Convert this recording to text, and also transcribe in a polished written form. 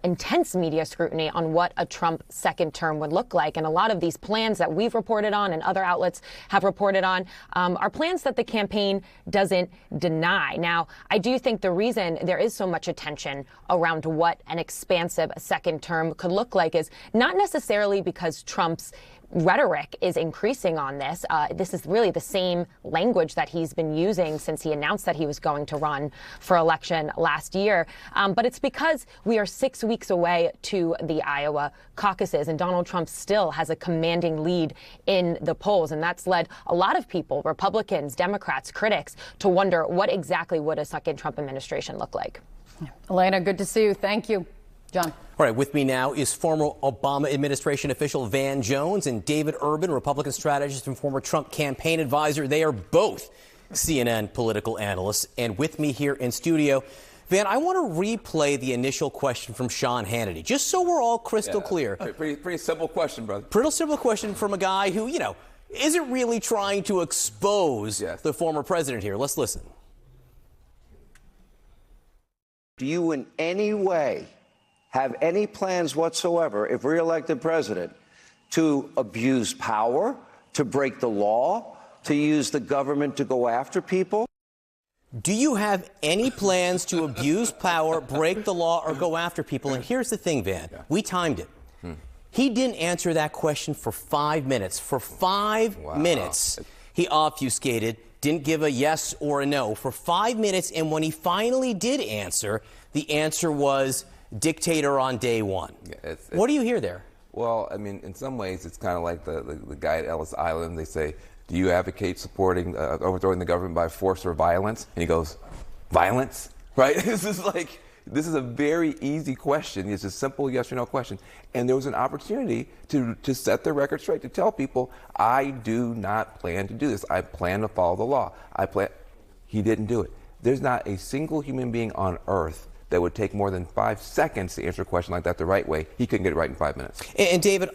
intense media scrutiny on what a Trump second term would look like. And a lot of these plans that we've reported on and other outlets have reported on are plans that the campaign doesn't deny. Now, I do think the reason there is so much attention around what an expansive second term could look like is not necessarily because Trump's rhetoric is increasing on this. This is really the same language that he's been using since he announced that he was going to run for election last year. But it's because we are 6 weeks away to the Iowa caucuses, and Donald Trump still has a commanding lead in the polls. And that's led a lot of people, Republicans, Democrats, critics, to wonder what exactly would a second Trump administration look like. Elena, good to see you. Thank you. John. All right, with me now is former Obama administration official Van Jones and David Urban, Republican strategist and former Trump campaign advisor. They are both CNN political analysts. And with me here in studio, Van, I want to replay the initial question from Sean Hannity, just so we're all crystal clear. Pretty simple question, brother. Pretty simple question from a guy who, isn't really trying to expose the former president here. Let's listen. Do you in any way have any plans whatsoever, if reelected president, to abuse power, to break the law, to use the government to go after people? Do you have any plans to abuse power, break the law, or go after people? And here's the thing, Van. We timed it. He didn't answer that question for 5 minutes. For 5 minutes, he obfuscated, didn't give a yes or a no. For 5 minutes, and when he finally did answer, the answer was dictator on day one. What do you hear there? Well, I mean, in some ways, it's kind of like the guy at Ellis Island. They say, do you advocate supporting overthrowing the government by force or violence? And he goes, violence? Right? This is a very easy question. It's a simple yes or no question. And there was an opportunity to set the record straight, to tell people, I do not plan to do this. I plan to follow the law. He didn't do it. There's not a single human being on earth that would take more than 5 seconds to answer a question like that the right way. He couldn't get it right in 5 minutes. And David,